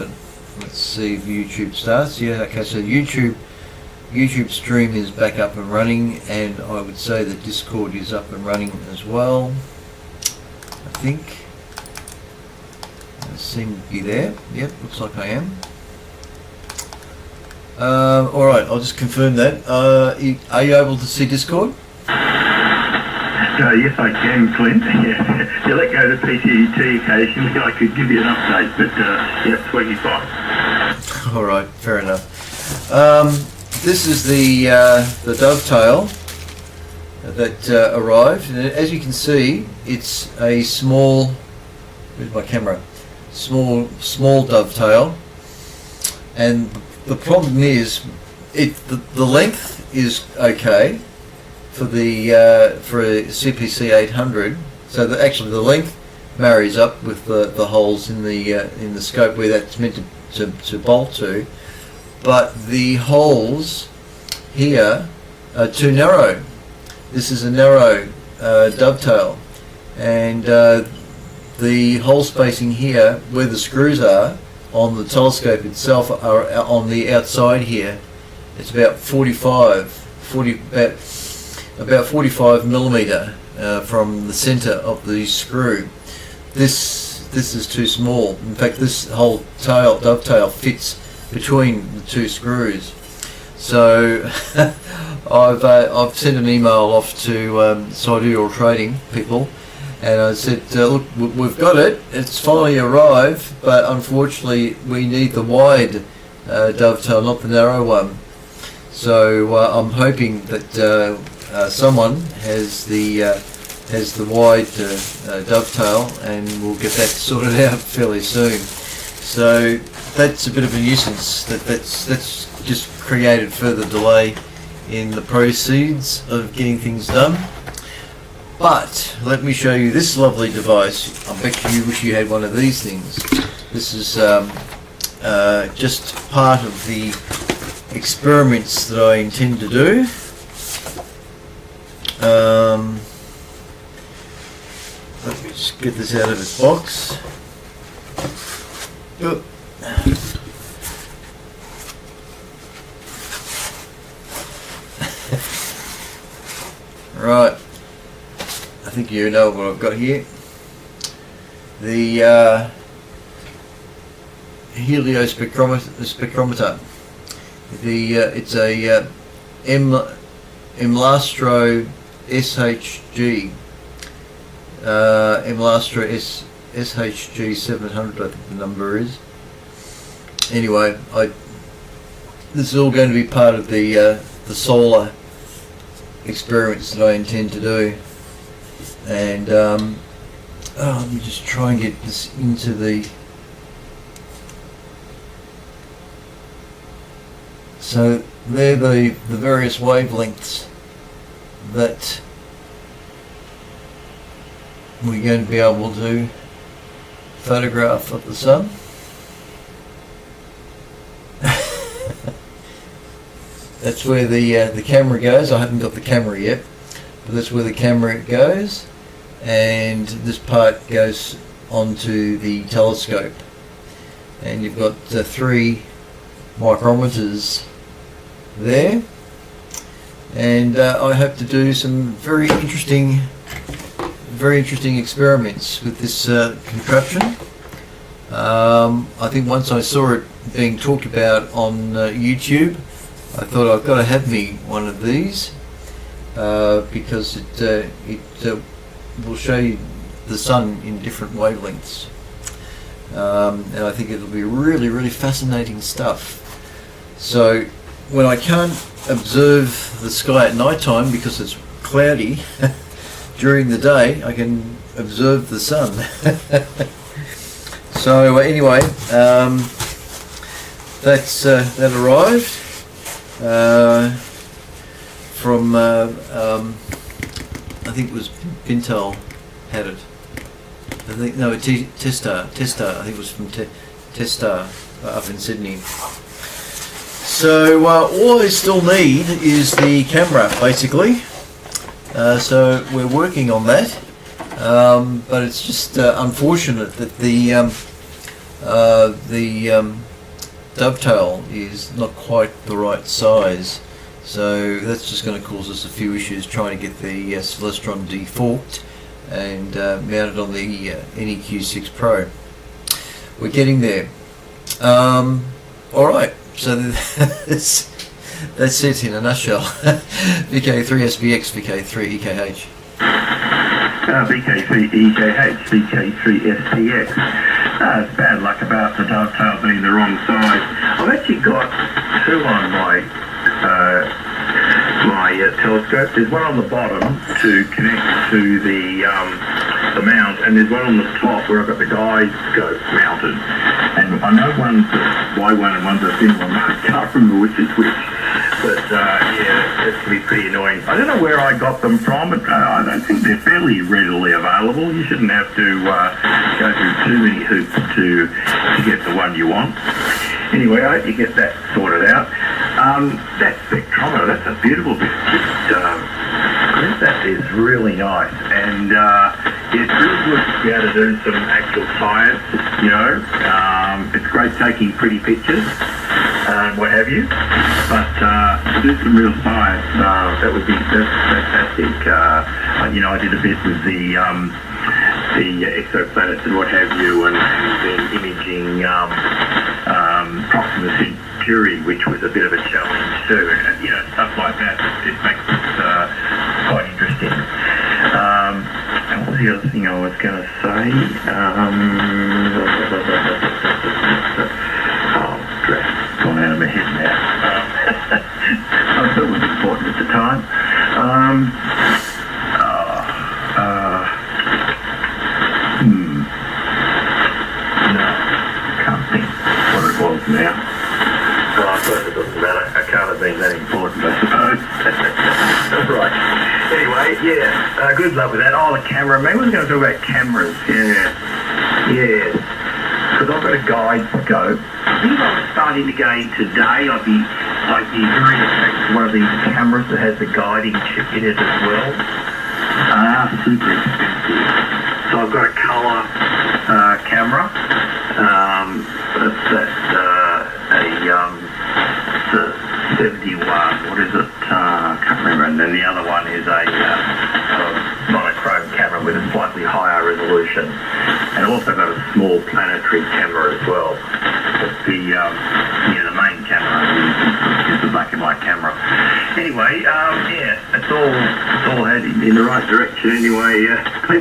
but let's see if YouTube starts. Yeah, okay, so YouTube stream is back up and running, and I would say that Discord is up and running as well. I think I seem to be there. Yep, looks like I am. Alright, I'll just confirm that. Are you able to see Discord? Yes, I can, Clint. Yeah. You let go to PCT occasionally, I could give you an update, but yeah, it's working fine. Alright, fair enough. This is the dovetail that arrived, and as you can see, it's a small, where's my camera? Small dovetail, and the problem is, the length is okay for for a CPC 800. So actually the length marries up with the holes in the scope where that's meant to bolt to, but the holes here are too narrow. This is a narrow dovetail, and the hole spacing here where the screws are on the telescope itself are on the outside here. It's about 45 millimeter from the center of the screw. This is too small. In fact, this whole dovetail fits between the two screws. So I've sent an email off to Sidereal Trading people, and I said, look, we've got it, it's finally arrived, but unfortunately we need the wide dovetail, not the narrow one. So I'm hoping that someone has the wide dovetail, and we'll get that sorted out fairly soon. So that's a bit of a nuisance. That's just created further delay in the proceeds of getting things done. But let me show you this lovely device. I bet you wish you had one of these things. This is just part of the experiments that I intend to do. Let me just get this out of its box. Oh. Right. I think you know what I've got here. The heliospectrometer. It's a Emlastro SHG. Emlastro SHG 700, I think the number is. Anyway, this is all going to be part of the solar experiments that I intend to do. And let me just try and get this into the. So they're the various wavelengths that we're going to be able to photograph of the sun. That's where the camera goes. I haven't got the camera yet, but that's where the camera goes, and this part goes onto the telescope. And you've got 3 micrometers there, and I hope to do some very interesting experiments with this contraption. I think once I saw it being talked about on YouTube, I thought I've got to have me one of these because it will show you the sun in different wavelengths, and I think it'll be really fascinating stuff. So when I can't observe the sky at night time because it's cloudy, during the day I can observe the sun. So anyway, that arrived from I think it was Pintel had it. I think no, Testar. I think it was from Testar up in Sydney. So all I still need is the camera, basically. So we're working on that, but it's just unfortunate that the the dovetail is not quite the right size, so that's just going to cause us a few issues trying to get the Celestron deforked and mounted on the NEQ6 Pro. We're getting there. Alright, so that's it in a nutshell. VK3SBX, VK3EKH. VK3EKH, VK3SPX. It's bad luck about the dovetail being the wrong size. I've actually got two on my telescope. There's one on the bottom to connect to the mount, and there's one on the top where I've got the guide scope mounted. And I know one's a Y one and one's a thin one. I can't remember which is which. But yeah, it can be pretty annoying. I don't know where I got them from, but I don't think they're fairly readily available. You shouldn't have to go through too many hoops to get the one you want. Anyway, I hope you get that sorted out. That spectrometer, that's a beautiful bit. That is really nice, and it's really good to be able to do some actual science, you know. It's great taking pretty pictures and what have you, but to do some real science, that's fantastic. You know, I did a bit with the exoplanets and what have you, and then imaging Proxima Centauri, which was a bit of a challenge too. And, you know, stuff like that. It makes it quite interesting. And what was the other thing I was going to say? Oh, crap. It's gone out of my head now. I thought it was important at the time. No, I can't think what it was now. Well, I suppose it doesn't matter. I can't have been that important, I suppose. Right. Anyway, yeah, good luck with that. Oh, the camera. Maybe we're going to talk about cameras. Yeah. Because I've got a guide scope. I think if I was starting to go in today, I'd be very attracted to one of these cameras that has the guiding chip in it as well. Super expensive. So I've got a colour camera. That's a 71. What is it? I can't remember. And then the other one is a monochrome camera with a slightly higher resolution. And I've also got a small planetary camera as well. But the main camera is the black and white camera. Anyway, yeah, it's all heading in the right direction anyway.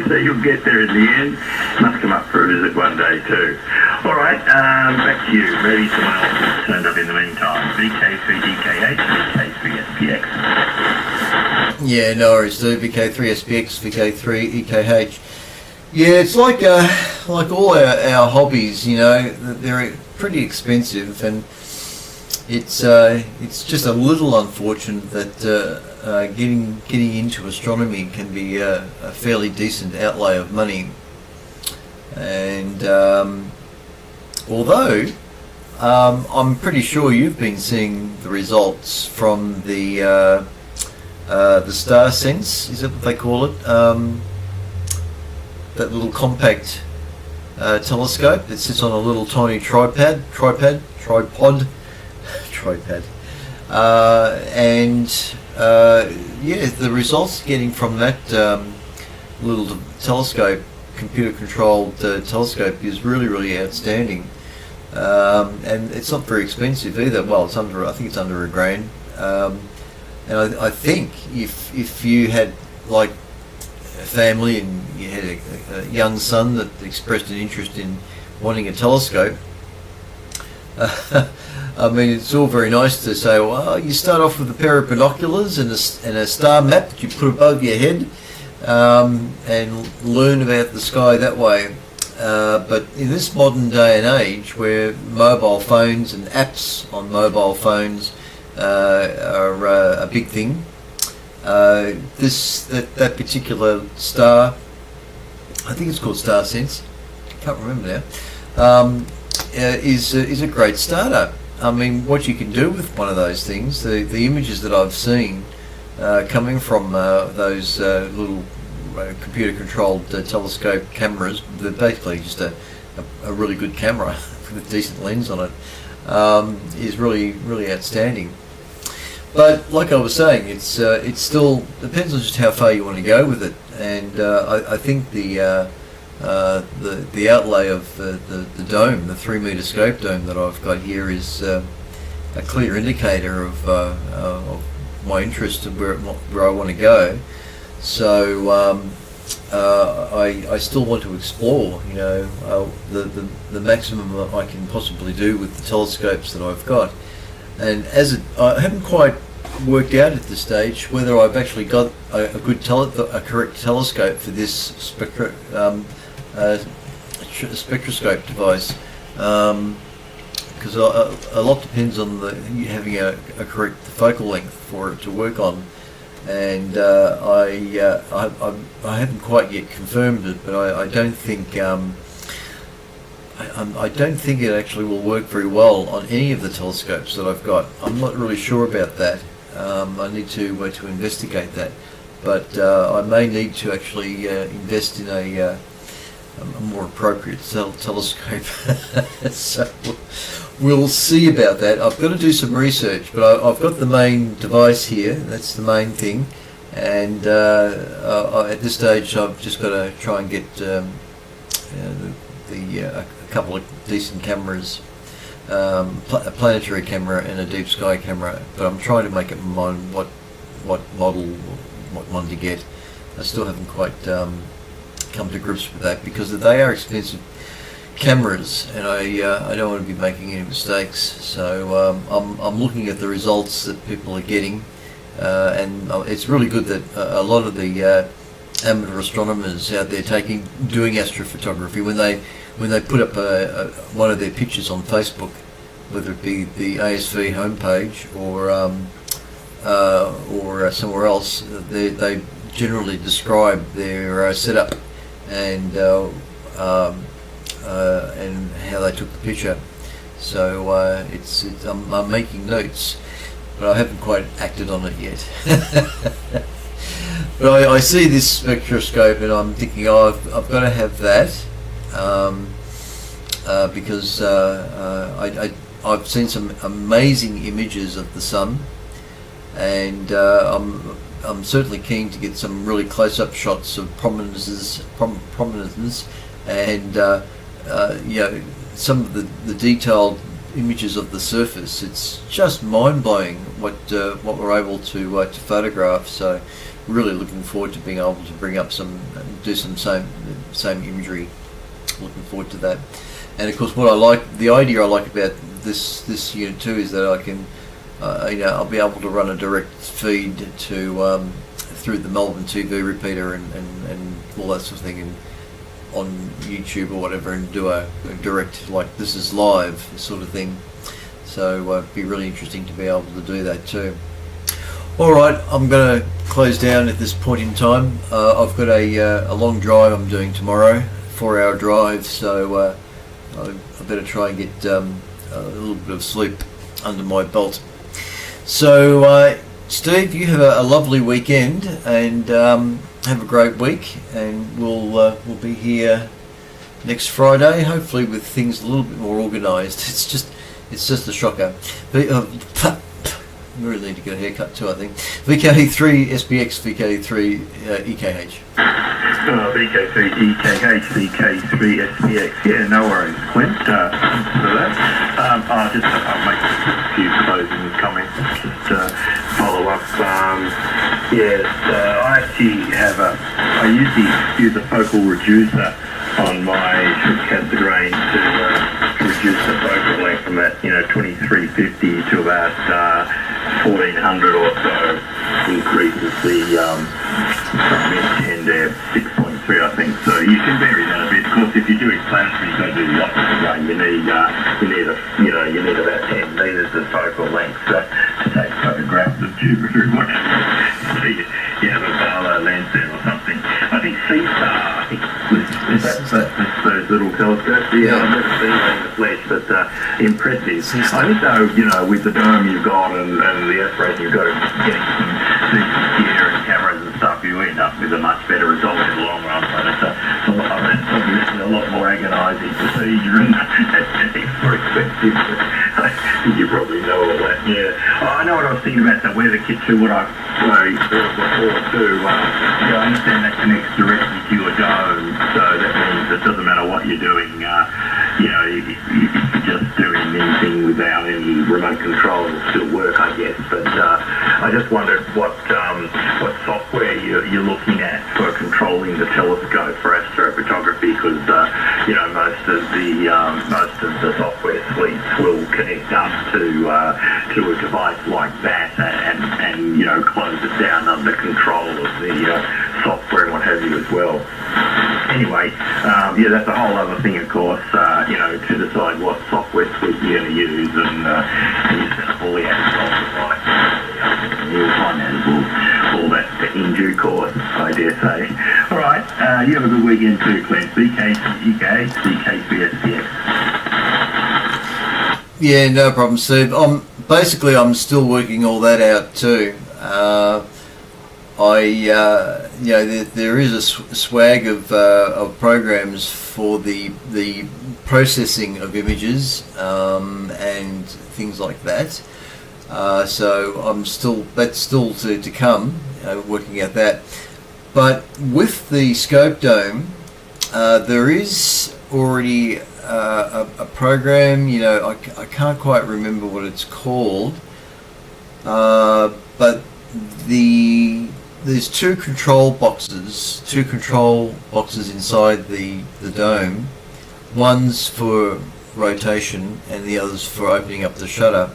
So you'll get there in the end. Must come up for a visit one day too. All right, back to you. Maybe someone else has turned up in the meantime. VK3DKH, VK3SPX. Yeah, no worries. So VK3SPX, VK3EKH. Yeah, it's like all our hobbies, you know, they're pretty expensive, and it's just a little unfortunate that getting into astronomy can be a fairly decent outlay of money. And although I'm pretty sure you've been seeing the results from the Star Sense, is that what they call it? That little compact telescope that sits on a little tiny tripod, and yeah, the results getting from that little telescope, computer-controlled telescope, is really outstanding. And it's not very expensive either. Well, I think it's under $1,000. And I think if you had like a family and you had a young son that expressed an interest in wanting a telescope, I mean, it's all very nice to say, well, you start off with a pair of binoculars and a star map that you put above your head, and learn about the sky that way. But in this modern day and age, where mobile phones and apps on mobile phones are a big thing, that particular star, I think it's called Star Sense, can't remember now, is a great starter. I mean, what you can do with one of those things, the images that I've seen coming from those little computer-controlled telescope cameras, they're basically just a really good camera. with a decent lens on it, is really, really outstanding. But like I was saying, it still depends on just how far you want to go with it, and I think the outlay of the dome, the 3-meter scope dome that I've got here, is a clear indicator of my interest and where I want to go. So I still want to explore, the maximum that I can possibly do with the telescopes that I've got. And I haven't quite worked out at this stage whether I've actually got a correct telescope for this spectroscope device, because a lot depends on having a correct focal length for it to work on. And I haven't quite yet confirmed it, but I don't think I don't think it actually will work very well on any of the telescopes that I've got. I'm not really sure about that. I need to investigate that, but I may need to actually invest in a more appropriate telescope. So we'll see about that. I've got to do some research, but I've got the main device here. That's the main thing, and at this stage I've just got to try and get a couple of decent cameras, a planetary camera and a deep sky camera. But I'm trying to make up my mind what model, what one to get. I still haven't quite come to grips with that, because they are expensive cameras, and I don't want to be making any mistakes. So I'm looking at the results that people are getting, and it's really good that a lot of the amateur astronomers out there doing astrophotography, when they put up one of their pictures on Facebook, whether it be the ASV homepage or somewhere else, they generally describe their setup and how they took the picture. So I'm making notes, but I haven't quite acted on it yet. But I see this spectroscope and I'm thinking, I've got to have that, because I've seen some amazing images of the sun, and I'm certainly keen to get some really close-up shots of prominences, and some of the detailed images of the surface. It's just mind-blowing what we're able to photograph. So really looking forward to being able to bring up do some same imagery. Looking forward to that. And of course, the idea I like about this unit too, is that I can I'll be able to run a direct feed to through the Melbourne TV repeater and all that sort of thing, and on YouTube or whatever, and do a direct, like this is live sort of thing. So it'd be really interesting to be able to do that too. Alright, I'm going to close down at this point in time. I've got a long drive I'm doing tomorrow, 4-hour drive, so I better try and get a little bit of sleep under my belt. So Steve, you have a lovely weekend, and have a great week, and we'll be here next Friday, hopefully with things a little bit more organised. It's just a shocker. But, I really need to get a haircut too, I think. VK3 SPX, VK3 EKH. VK3 EKH, VK3 SPX. Yeah, no worries, Clint. Thanks for that. I'll make a few closing comments, just follow up. I actually I usually use a focal reducer on my Shortcaster range to reduce the focal length from that 2350 to about 1400 or so. Increases the mid-10 there, 6.3 I think. So you can vary that a bit. Of course, if you're doing planetary, you've got to do the opposite way. You need about 10 meters of focal length to take photographs of Jupiter. You have a Barlow lens there or something. I think C-Star, that's those little telescopes. Yeah, I've never seen one in the flesh, but impressive. I think though, with the dome you've got and the aspiration you've got, getting some decent gear and cameras and stuff, you end up with a much better result in the long run. But it's probably a lot more agonising advertising procedure, and it's very expensive. I think you probably know all that. Yeah, I know what I was thinking about. So where the kit to what I thought before too. I understand that connects directly to your dome, so that means it doesn't matter what you're doing. If you're just doing anything without any remote control, it'll still work, I guess. But I just wondered what software you're looking at for controlling the telescope for astrophotography, because most of the software suites will connect up to a device like that and close it down under control of the software and what have you as well. Anyway, that's a whole other thing, of course, to decide what software suite you're going to use, and you set up all the actual devices, you'll find all that in due course, I dare say. All right, you have a good weekend too, Clint. BKCK, CKPSPX. Yeah, no problem, Steve. I'm still working all that out too. There is a swag of programs for the processing of images and things like that. So that's still to come, working at that. But with the scope dome, there is already a program. I can't quite remember what it's called, but there's two control boxes inside the dome. One's for rotation and the other's for opening up the shutter.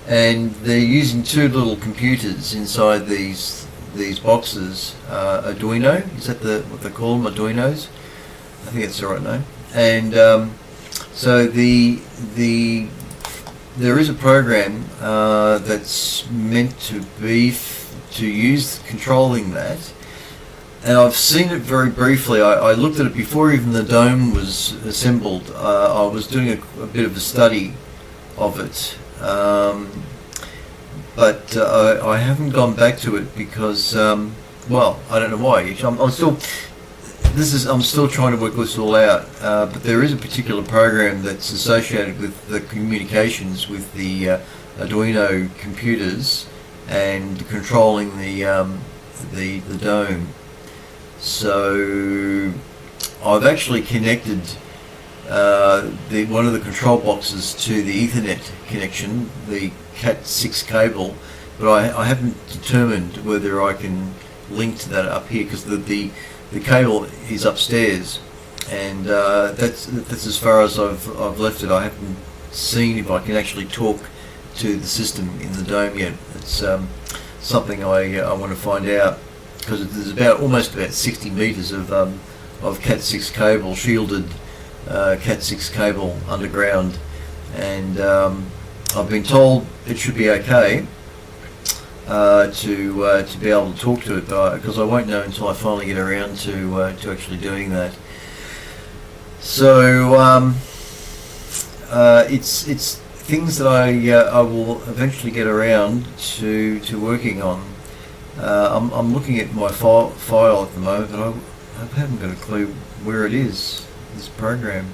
And they're using two little computers inside these boxes. Arduino, is that what they call them? Arduinos? I think that's the right name. And so there is a program that's meant to be to use controlling that, and I've seen it very briefly. I looked at it before even the dome was assembled. I was doing a bit of a study of it, but I haven't gone back to it because, I don't know why. I'm still trying to work this all out, but there is a particular program that's associated with the communications with the Arduino computers and controlling the dome. So I've actually connected one of the control boxes to the Ethernet connection, the Cat6 cable, but I haven't determined whether I can link to that up here, because the cable is upstairs, and that's as far as I've left it. I haven't seen if I can actually talk to the system in the dome yet. It's something I want to find out, because there's almost about 60 meters of Cat6 cable, shielded Cat6 cable underground, and I've been told it should be okay to be able to talk to it, because I won't know until I finally get around to actually doing that. So it's things that I will eventually get around to working on. I'm looking at my file at the moment, but I haven't got a clue where it is. This program,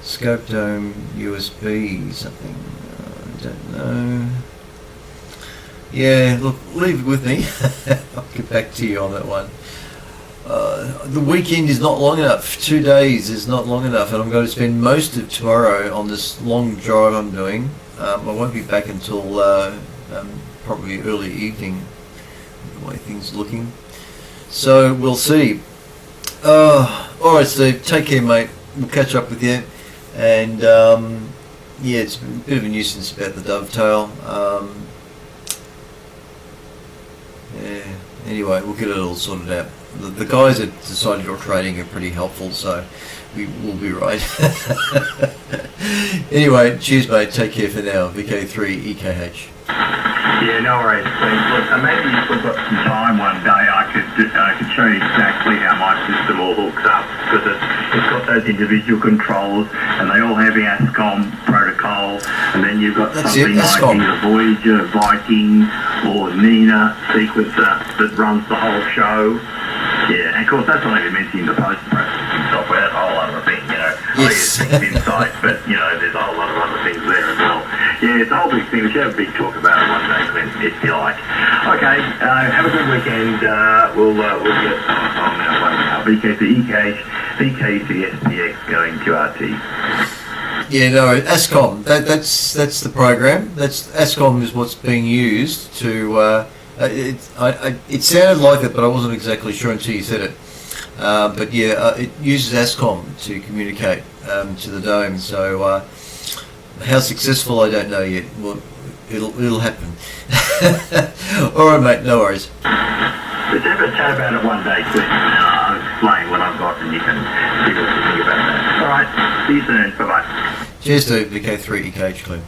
Scope Dome USB something. I don't know. Yeah, look, leave it with me. I'll get back to you on that one. The weekend is not long enough. 2 days is not long enough, and I'm going to spend most of tomorrow on this long drive I'm doing. I won't be back until probably early evening, the way things are looking. So we'll see. Alright, Steve, take care, mate. We'll catch up with you. And it's a bit of a nuisance about the dovetail. Anyway, we'll get it all sorted out. The guys at Decided Your Trading are pretty helpful, so we will be right. Anyway, cheers, mate. Take care for now. VK3EKH. Yeah, no worries. Look, maybe if we've got some time one day, I could show you exactly how my system all hooks up, because it's got those individual controls, and they all have the ASCOM protocol, and then you've got something like either Voyager, Viking, or Nina sequencer that runs the whole show. Yeah, and of course that's not even mentioning the post-processing software. That whole Yes. things inside, but there's a whole lot of other things there as well. Yeah, it's a whole big thing. We should have a big talk about it one day, Clint, if you like. Okay, have a good weekend. We'll get on that one now. BK to EK to SPX going to RT. Yeah, no, ASCOM. That's the program. ASCOM is what's being used to. It sounded like it, but I wasn't exactly sure until you said it. But yeah, it uses ASCOM to communicate to the dome. So how successful, I don't know yet. Well, it'll happen. All right, mate. No worries. Let's have a chat about it one day, Clint. I'll explain what I've got, and you can see what you think about that. All right. See you soon. Bye bye. Cheers to VK3 EKH Club.